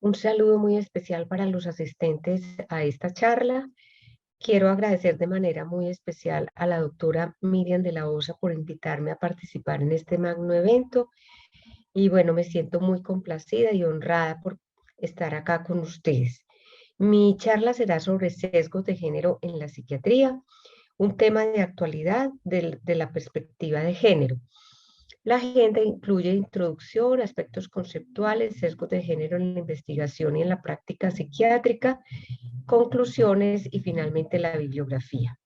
Un saludo muy especial para los asistentes a esta charla. Quiero agradecer de manera muy especial a la doctora Miriam de la Osa por invitarme a participar en este magno evento. Y bueno, me siento muy complacida y honrada por estar acá con ustedes. Mi charla será sobre sesgos de género en la psiquiatría, un tema de actualidad de la perspectiva de género. La agenda incluye introducción, aspectos conceptuales, sesgos de género en la investigación y en la práctica psiquiátrica, conclusiones y finalmente la bibliografía.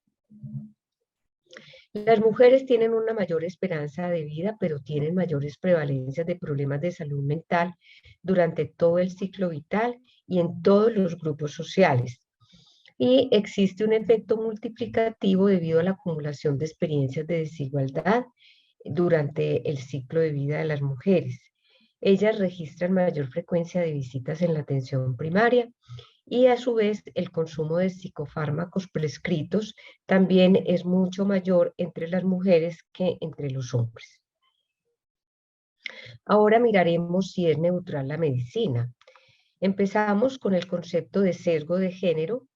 Las mujeres tienen una mayor esperanza de vida, pero tienen mayores prevalencias de problemas de salud mental durante todo el ciclo vital y en todos los grupos sociales. Y existe un efecto multiplicativo debido a la acumulación de experiencias de desigualdad durante el ciclo de vida de las mujeres. Ellas registran mayor frecuencia de visitas en la atención primaria y a su vez el consumo de psicofármacos prescritos también es mucho mayor entre las mujeres que entre los hombres. Ahora miraremos si es neutral la medicina. Empezamos con el concepto de sesgo de género,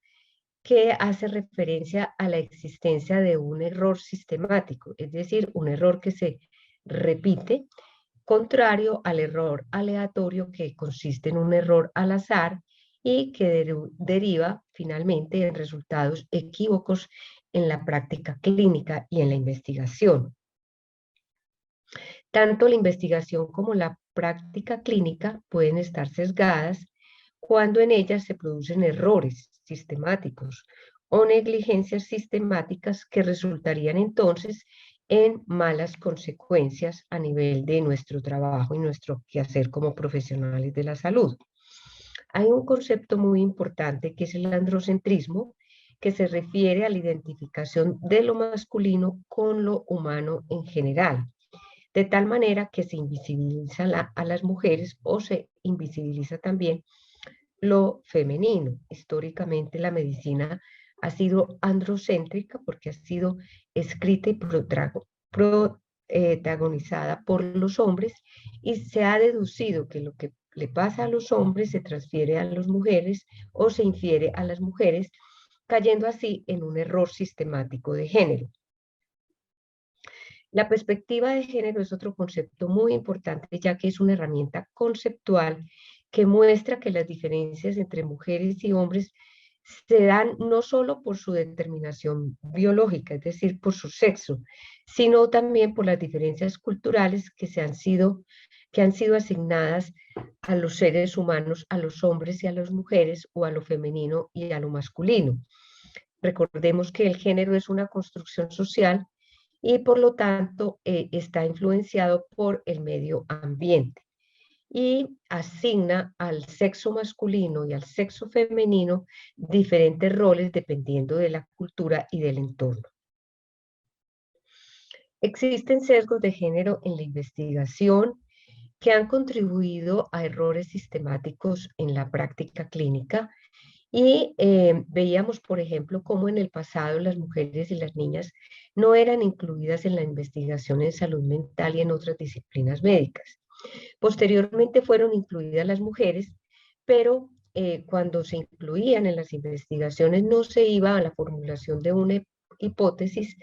que hace referencia a la existencia de un error sistemático, es decir, un error que se repite, contrario al error aleatorio que consiste en un error al azar y que deriva finalmente en resultados equívocos en la práctica clínica y en la investigación. Tanto la investigación como la práctica clínica pueden estar sesgadas cuando en ellas se producen errores sistemáticos o negligencias sistemáticas que resultarían entonces en malas consecuencias a nivel de nuestro trabajo y nuestro quehacer como profesionales de la salud. Hay un concepto muy importante que es el androcentrismo, que se refiere a la identificación de lo masculino con lo humano en general, de tal manera que se invisibiliza a las mujeres o se invisibiliza también lo femenino. Históricamente la medicina ha sido androcéntrica porque ha sido escrita y protagonizada por los hombres y se ha deducido que lo que le pasa a los hombres se transfiere a las mujeres o se infiere a las mujeres, cayendo así en un error sistemático de género. La perspectiva de género es otro concepto muy importante, ya que es una herramienta conceptual que muestra que las diferencias entre mujeres y hombres se dan no solo por su determinación biológica, es decir, por su sexo, sino también por las diferencias culturales que han sido asignadas a los seres humanos, a los hombres y a las mujeres, o a lo femenino y a lo masculino. Recordemos que el género es una construcción social y por lo tanto está influenciado por el medio ambiente y asigna al sexo masculino y al sexo femenino diferentes roles dependiendo de la cultura y del entorno. Existen sesgos de género en la investigación que han contribuido a errores sistemáticos en la práctica clínica y veíamos, por ejemplo, cómo en el pasado las mujeres y las niñas no eran incluidas en la investigación en salud mental y en otras disciplinas médicas. Posteriormente fueron incluidas las mujeres, pero cuando se incluían en las investigaciones no se iba a la formulación de una hipótesis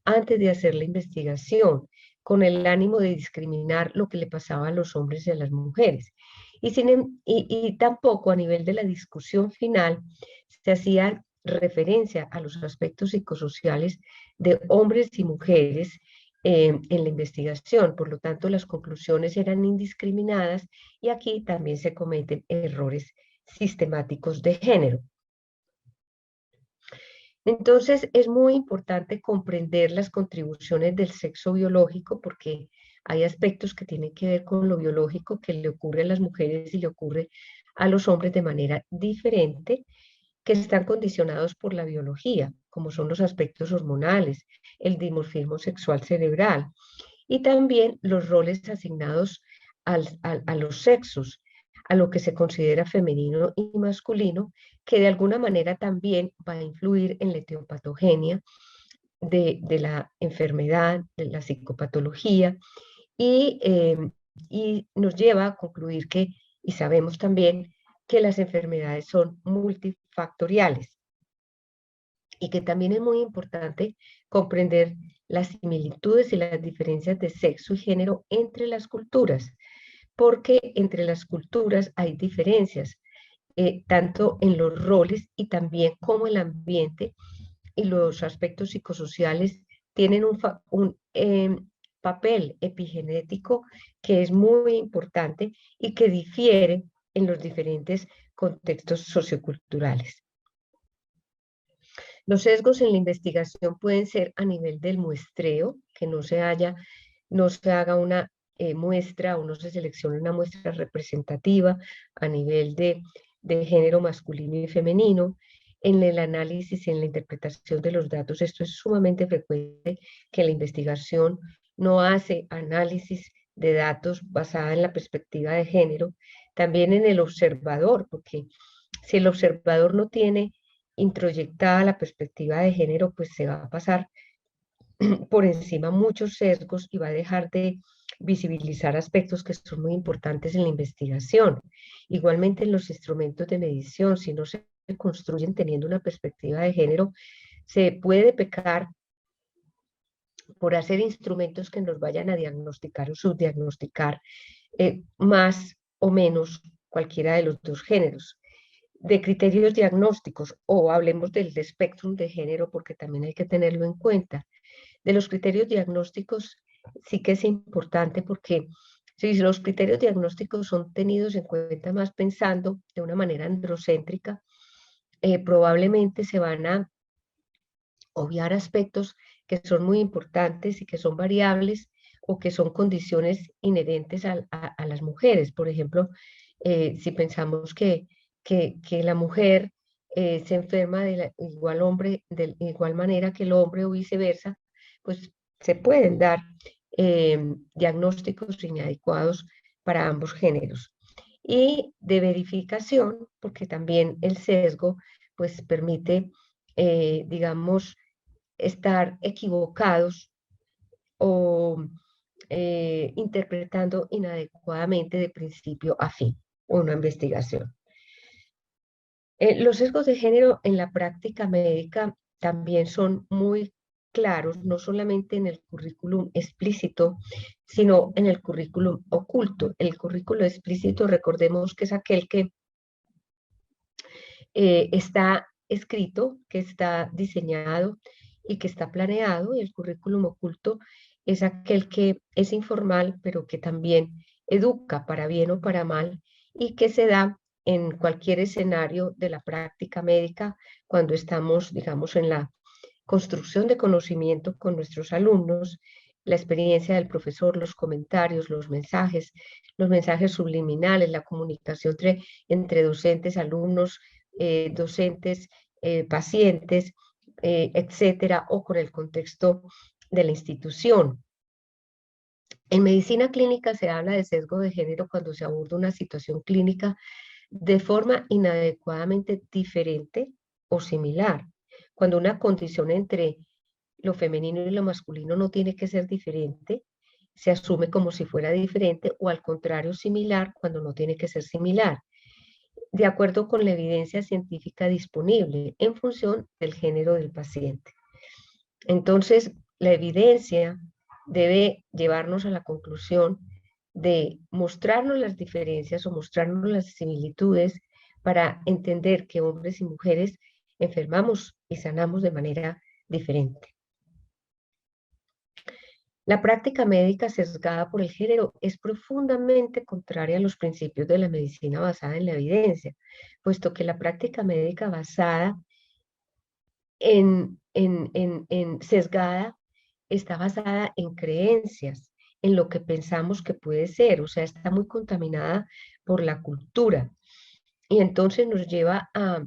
antes de hacer la investigación, con el ánimo de discriminar lo que le pasaba a los hombres y a las mujeres. Y tampoco a nivel de la discusión final se hacía referencia a los aspectos psicosociales de hombres y mujeres en la investigación. Por lo tanto, las conclusiones eran indiscriminadas y aquí también se cometen errores sistemáticos de género. Entonces, es muy importante comprender las contribuciones del sexo biológico porque hay aspectos que tienen que ver con lo biológico que le ocurre a las mujeres y le ocurre a los hombres de manera diferente, que están condicionados por la biología, como son los aspectos hormonales, el dimorfismo sexual cerebral y también los roles asignados a los sexos, a lo que se considera femenino y masculino, que de alguna manera también va a influir en la etiopatogenia de la enfermedad, de la psicopatología, y, y nos lleva a concluir que, y sabemos también, que las enfermedades son multifactoriales y que también es muy importante comprender las similitudes y las diferencias de sexo y género entre las culturas, porque entre las culturas hay diferencias, tanto en los roles y también como el ambiente y los aspectos psicosociales tienen un papel epigenético que es muy importante y que difiere en los diferentes contextos socioculturales. Los sesgos en la investigación pueden ser a nivel del muestreo, que no se haga una muestra o no se seleccione una muestra representativa a nivel de género masculino y femenino. En el análisis y en la interpretación de los datos, esto es sumamente frecuente, que la investigación no hace análisis de datos basada en la perspectiva de género. También en el observador, porque si el observador no tiene introyectada la perspectiva de género, pues se va a pasar por encima muchos sesgos y va a dejar de visibilizar aspectos que son muy importantes en la investigación. Igualmente en los instrumentos de medición, si no se construyen teniendo una perspectiva de género, se puede pecar por hacer instrumentos que nos vayan a diagnosticar o subdiagnosticar más o menos cualquiera de los dos géneros. De criterios diagnósticos, o hablemos del espectro de género, porque también hay que tenerlo en cuenta. De los criterios diagnósticos sí que es importante, porque si los criterios diagnósticos son tenidos en cuenta más pensando de una manera androcéntrica, probablemente se van a obviar aspectos que son muy importantes y que son variables o que son condiciones inherentes a las mujeres. Por ejemplo, si pensamos que la mujer se enferma de igual manera que el hombre o viceversa, pues se pueden dar diagnósticos inadecuados para ambos géneros. Y de verificación, porque también el sesgo pues permite, digamos, estar equivocados o interpretando inadecuadamente de principio a fin una investigación. Los sesgos de género en la práctica médica también son muy claros, no solamente en el currículum explícito, sino en el currículum oculto. El currículum explícito, recordemos que es aquel que está escrito, que está diseñado y que está planeado, y el currículum oculto es aquel que es informal, pero que también educa para bien o para mal y que se da en cualquier escenario de la práctica médica cuando estamos, digamos, en la construcción de conocimiento con nuestros alumnos, la experiencia del profesor, los comentarios, los mensajes subliminales, la comunicación entre docentes, alumnos, docentes, pacientes, etcétera, o con el contexto de la institución. En medicina clínica se habla de sesgo de género cuando se aborda una situación clínica de forma inadecuadamente diferente o similar. Cuando una condición entre lo femenino y lo masculino no tiene que ser diferente, se asume como si fuera diferente, o al contrario similar cuando no tiene que ser similar, de acuerdo con la evidencia científica disponible en función del género del paciente. Entonces, la evidencia debe llevarnos a la conclusión de mostrarnos las diferencias o mostrarnos las similitudes para entender que hombres y mujeres enfermamos y sanamos de manera diferente. La práctica médica sesgada por el género es profundamente contraria a los principios de la medicina basada en la evidencia, puesto que la práctica médica basada en sesgada está basada en creencias, en lo que pensamos que puede ser, o sea, está muy contaminada por la cultura. Y entonces nos lleva a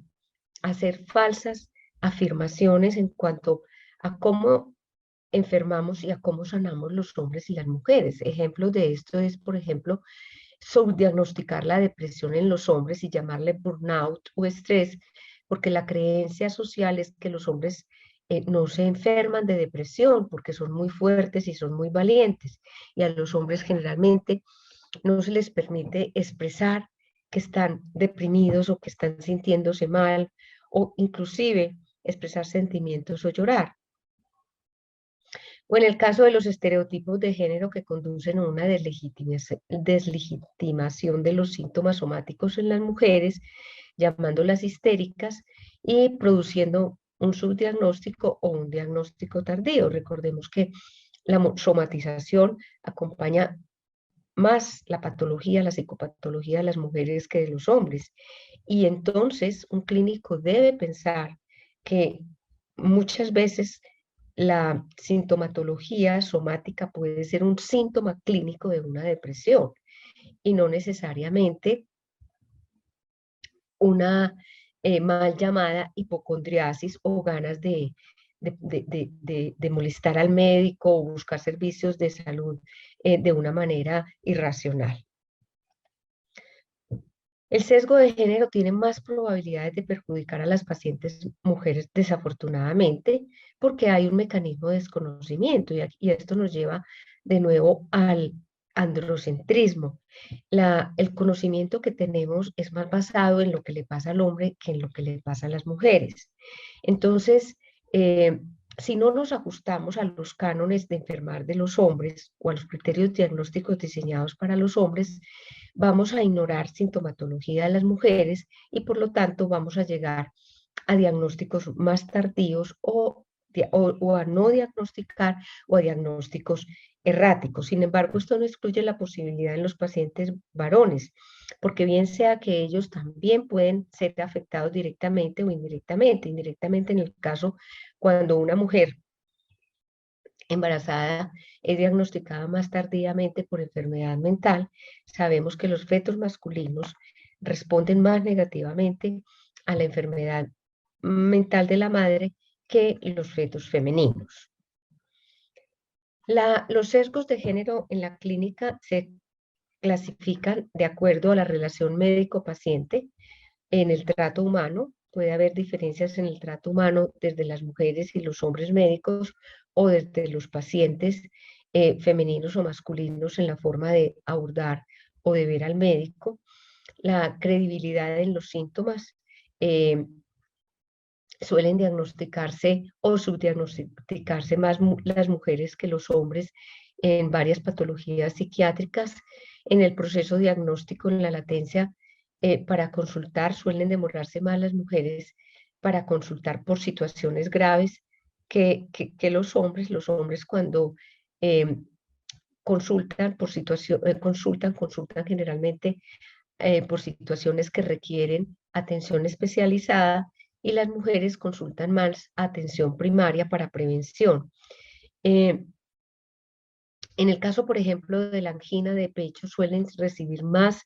hacer falsas afirmaciones en cuanto a cómo enfermamos y a cómo sanamos los hombres y las mujeres. Ejemplos de esto es, por ejemplo, subdiagnosticar la depresión en los hombres y llamarle burnout o estrés, porque la creencia social es que los hombres no se enferman de depresión porque son muy fuertes y son muy valientes, y a los hombres generalmente no se les permite expresar que están deprimidos o que están sintiéndose mal, o inclusive expresar sentimientos o llorar. O en el caso de los estereotipos de género que conducen a una deslegitimación de los síntomas somáticos en las mujeres, llamándolas histéricas y produciendo un subdiagnóstico o un diagnóstico tardío. Recordemos que la somatización acompaña más la patología, la psicopatología de las mujeres que de los hombres. Y entonces un clínico debe pensar que muchas veces la sintomatología somática puede ser un síntoma clínico de una depresión y no necesariamente una mal llamada hipocondriasis o ganas de molestar al médico o buscar servicios de salud de una manera irracional. El sesgo de género tiene más probabilidades de perjudicar a las pacientes mujeres, desafortunadamente, porque hay un mecanismo de desconocimiento y esto nos lleva de nuevo al androcentrismo. El conocimiento que tenemos es más basado en lo que le pasa al hombre que en lo que le pasa a las mujeres. Entonces, si no nos ajustamos a los cánones de enfermar de los hombres o a los criterios diagnósticos diseñados para los hombres, vamos a ignorar sintomatología de las mujeres y por lo tanto vamos a llegar a diagnósticos más tardíos o a no diagnosticar o a diagnósticos erráticos. Sin embargo, esto no excluye la posibilidad en los pacientes varones, porque bien sea que ellos también pueden ser afectados directamente o indirectamente. Indirectamente en el caso cuando una mujer embarazada es diagnosticada más tardíamente por enfermedad mental, sabemos que los fetos masculinos responden más negativamente a la enfermedad mental de la madre que los fetos femeninos. Los sesgos de género en la clínica se clasifican de acuerdo a la relación médico-paciente en el trato humano. Puede haber diferencias en el trato humano desde las mujeres y los hombres médicos o desde los pacientes femeninos o masculinos en la forma de abordar o de ver al médico. La credibilidad en los síntomas suelen diagnosticarse o subdiagnosticarse más las mujeres que los hombres en varias patologías psiquiátricas. En el proceso diagnóstico, en la latencia, para consultar suelen demorarse más las mujeres para consultar por situaciones graves que los hombres. Los hombres cuando consultan por consultan generalmente por situaciones que requieren atención especializada y las mujeres consultan más atención primaria para prevención. En el caso, por ejemplo, de la angina de pecho, suelen recibir más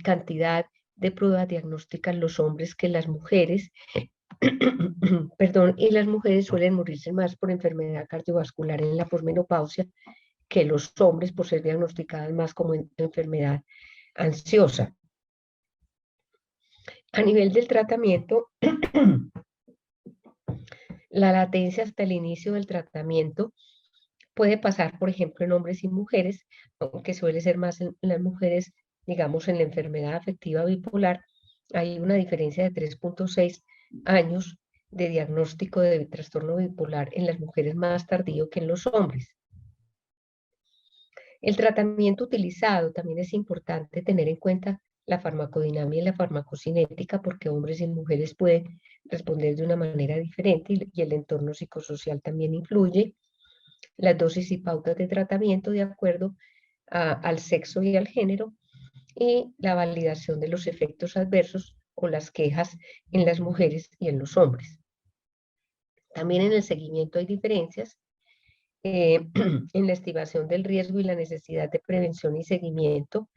cantidad de pruebas diagnósticas los hombres que las mujeres, perdón, y las mujeres suelen morirse más por enfermedad cardiovascular en la posmenopausia que los hombres por ser diagnosticadas más como enfermedad ansiosa. A nivel del tratamiento, la latencia hasta el inicio del tratamiento puede pasar, por ejemplo, en hombres y mujeres, aunque suele ser más en las mujeres, digamos, en la enfermedad afectiva bipolar, hay una diferencia de 3.6 años de diagnóstico de trastorno bipolar en las mujeres más tardío que en los hombres. El tratamiento utilizado también es importante tener en cuenta la farmacodinamia y la farmacocinética, porque hombres y mujeres pueden responder de una manera diferente y el entorno psicosocial también influye. Las dosis y pautas de tratamiento de acuerdo al sexo y al género y la validación de los efectos adversos o las quejas en las mujeres y en los hombres. También en el seguimiento hay diferencias en la estimación del riesgo y la necesidad de prevención y seguimiento,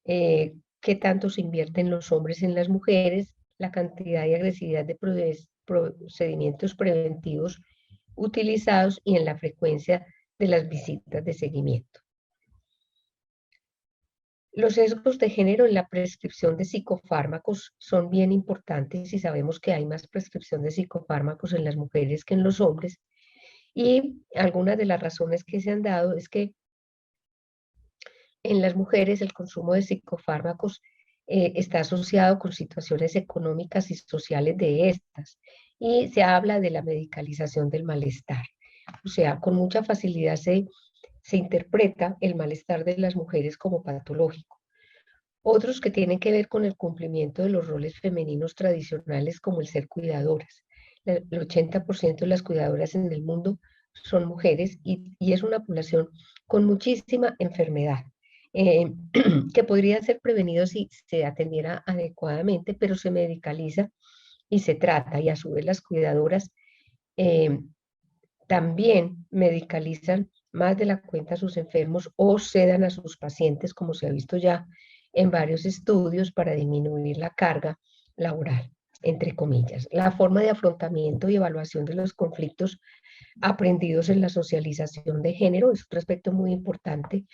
qué tanto se invierte en los hombres y en las mujeres, la cantidad y agresividad de procedimientos preventivos utilizados y en la frecuencia de las visitas de seguimiento. Los sesgos de género en la prescripción de psicofármacos son bien importantes y sabemos que hay más prescripción de psicofármacos en las mujeres que en los hombres. Y algunas de las razones que se han dado es que en las mujeres el consumo de psicofármacos está asociado con situaciones económicas y sociales de estas. Y se habla de la medicalización del malestar. O sea, con mucha facilidad se interpreta el malestar de las mujeres como patológico. Otros que tienen que ver con el cumplimiento de los roles femeninos tradicionales como el ser cuidadoras. El 80% de las cuidadoras en el mundo son mujeres y es una población con muchísima enfermedad, eh, que podría ser prevenido si se atendiera adecuadamente, pero se medicaliza y se trata. Y a su vez las cuidadoras eh, también medicalizan más de la cuenta a sus enfermos o sedan a sus pacientes, como se ha visto ya en varios estudios, para disminuir la carga laboral, entre comillas. La forma de afrontamiento y evaluación de los conflictos aprendidos en la socialización de género es un aspecto muy importante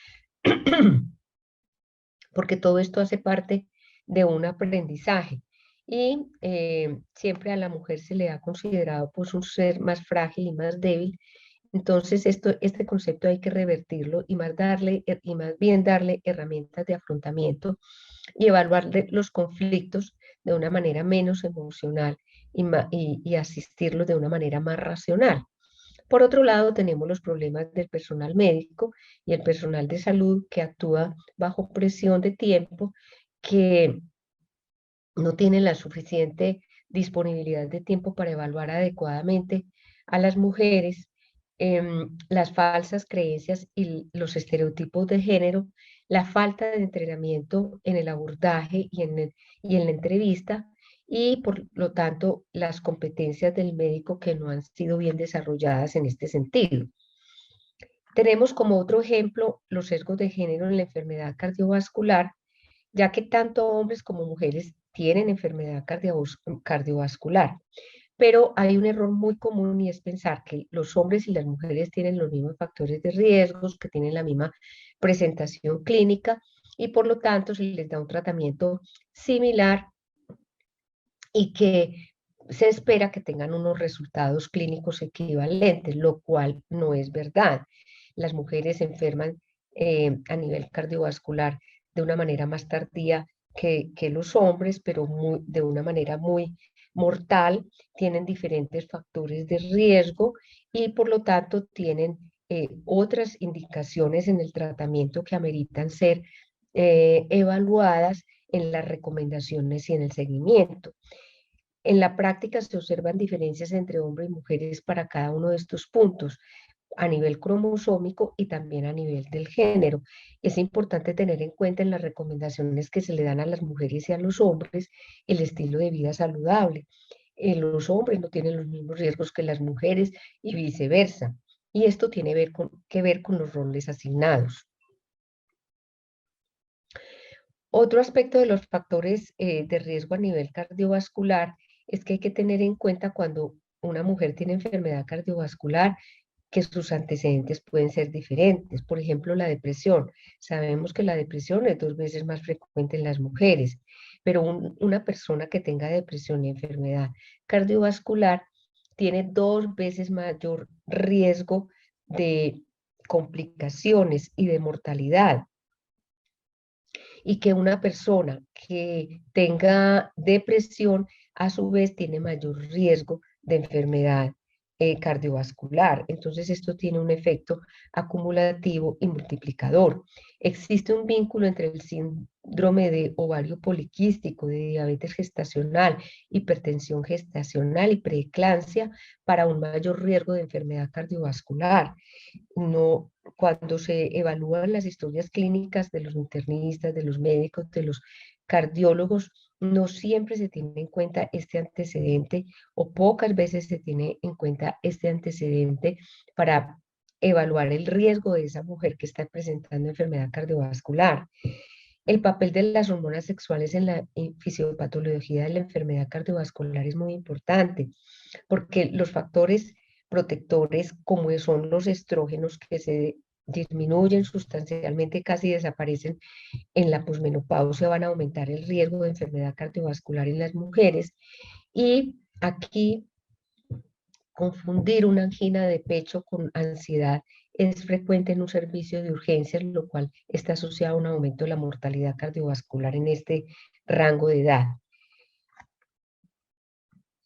porque todo esto hace parte de un aprendizaje. Y siempre a la mujer se le ha considerado pues un ser más frágil y más débil. Entonces este concepto hay que revertirlo y más bien darle herramientas de afrontamiento y evaluar los conflictos de una manera menos emocional y asistirlos de una manera más racional. Por otro lado, tenemos los problemas del personal médico y el personal de salud que actúa bajo presión de tiempo, que no tienen la suficiente disponibilidad de tiempo para evaluar adecuadamente a las mujeres, las falsas creencias y los estereotipos de género, la falta de entrenamiento en el abordaje y en la entrevista, y por lo tanto las competencias del médico que no han sido bien desarrolladas en este sentido. Tenemos como otro ejemplo los sesgos de género en la enfermedad cardiovascular, ya que tanto hombres como mujeres tienen enfermedad cardiovascular. Pero hay un error muy común y es pensar que los hombres y las mujeres tienen los mismos factores de riesgos, que tienen la misma presentación clínica y por lo tanto se les da un tratamiento similar y que se espera que tengan unos resultados clínicos equivalentes, lo cual no es verdad. Las mujeres se enferman a nivel cardiovascular de una manera más tardía que los hombres, pero de una manera muy mortal, tienen diferentes factores de riesgo y por lo tanto tienen otras indicaciones en el tratamiento que ameritan ser evaluadas en las recomendaciones y en el seguimiento. En la práctica se observan diferencias entre hombres y mujeres para cada uno de estos puntos, a nivel cromosómico y también a nivel del género. Es importante tener en cuenta en las recomendaciones que se le dan a las mujeres y a los hombres el estilo de vida saludable. Los hombres no tienen los mismos riesgos que las mujeres y viceversa. Y esto tiene que ver con los roles asignados. Otro aspecto de los factores de riesgo a nivel cardiovascular es que hay que tener en cuenta cuando una mujer tiene enfermedad cardiovascular que sus antecedentes pueden ser diferentes. Por ejemplo, la depresión. Sabemos que la depresión es 2 veces más frecuente en las mujeres, pero una persona que tenga depresión y enfermedad cardiovascular tiene 2 veces mayor riesgo de complicaciones y de mortalidad, y que una persona que tenga depresión a su vez tiene mayor riesgo de enfermedad cardiovascular. Entonces esto tiene un efecto acumulativo y multiplicador. Existe un vínculo entre el síndrome de ovario poliquístico, de diabetes gestacional, hipertensión gestacional y preeclampsia para un mayor riesgo de enfermedad cardiovascular. No, cuando se evalúan las historias clínicas de los internistas, de los médicos, de los cardiólogos, no siempre se tiene en cuenta este antecedente o pocas veces se tiene en cuenta este antecedente para evaluar el riesgo de esa mujer que está presentando enfermedad cardiovascular. El papel de las hormonas sexuales en la fisiopatología de la enfermedad cardiovascular es muy importante, porque los factores protectores, como son los estrógenos, que se disminuyen sustancialmente, casi desaparecen en la posmenopausia, van a aumentar el riesgo de enfermedad cardiovascular en las mujeres. Y aquí confundir una angina de pecho con ansiedad es frecuente en un servicio de urgencias, lo cual está asociado a un aumento de la mortalidad cardiovascular en este rango de edad.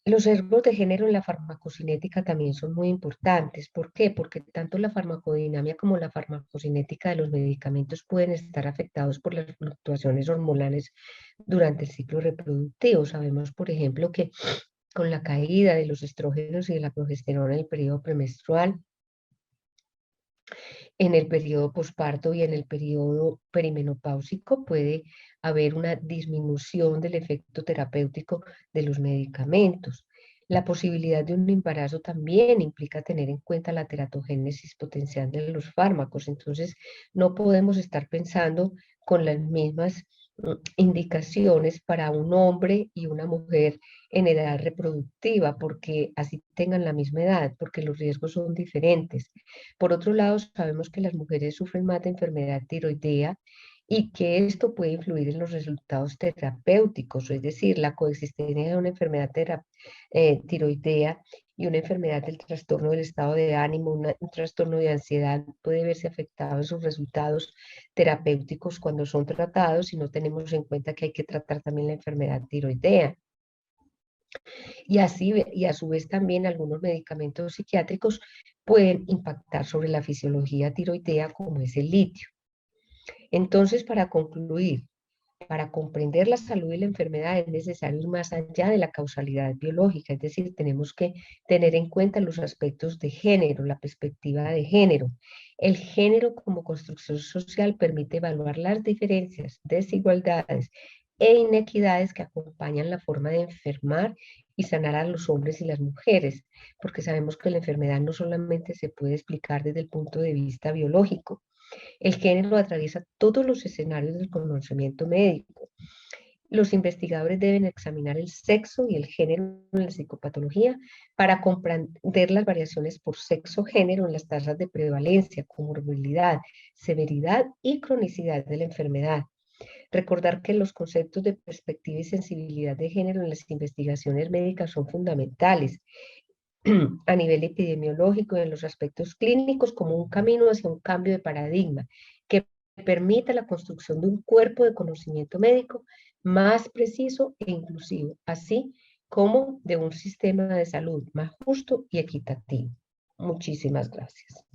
Los sesgos de género en la farmacocinética también son muy importantes. ¿Por qué? Porque tanto la farmacodinamia como la farmacocinética de los medicamentos pueden estar afectados por las fluctuaciones hormonales durante el ciclo reproductivo. Sabemos, por ejemplo, que con la caída de los estrógenos y de la progesterona en el periodo premenstrual, en el periodo posparto y en el periodo perimenopáusico puede haber una disminución del efecto terapéutico de los medicamentos. La posibilidad de un embarazo también implica tener en cuenta la teratogénesis potencial de los fármacos. Entonces, no podemos estar pensando con las mismas indicaciones para un hombre y una mujer en edad reproductiva, porque así tengan la misma edad, porque los riesgos son diferentes. Por otro lado, sabemos que las mujeres sufren más de enfermedad tiroidea y que esto puede influir en los resultados terapéuticos, es decir, la coexistencia de una enfermedad tiroidea y una enfermedad del trastorno del estado de ánimo, un trastorno de ansiedad puede verse afectado en sus resultados terapéuticos cuando son tratados si no tenemos en cuenta que hay que tratar también la enfermedad tiroidea. Y así, y a su vez también algunos medicamentos psiquiátricos pueden impactar sobre la fisiología tiroidea como es el litio. Entonces, para concluir, para comprender la salud y la enfermedad es necesario ir más allá de la causalidad biológica, es decir, tenemos que tener en cuenta los aspectos de género, la perspectiva de género. El género como construcción social permite evaluar las diferencias, desigualdades e inequidades que acompañan la forma de enfermar y sanar a los hombres y las mujeres, porque sabemos que la enfermedad no solamente se puede explicar desde el punto de vista biológico. El género atraviesa todos los escenarios del conocimiento médico. Los investigadores deben examinar el sexo y el género en la psicopatología para comprender las variaciones por sexo-género en las tasas de prevalencia, comorbilidad, severidad y cronicidad de la enfermedad. Recordar que los conceptos de perspectiva y sensibilidad de género en las investigaciones médicas son fundamentales a nivel epidemiológico y en los aspectos clínicos como un camino hacia un cambio de paradigma que permita la construcción de un cuerpo de conocimiento médico más preciso e inclusivo, así como de un sistema de salud más justo y equitativo. Muchísimas gracias.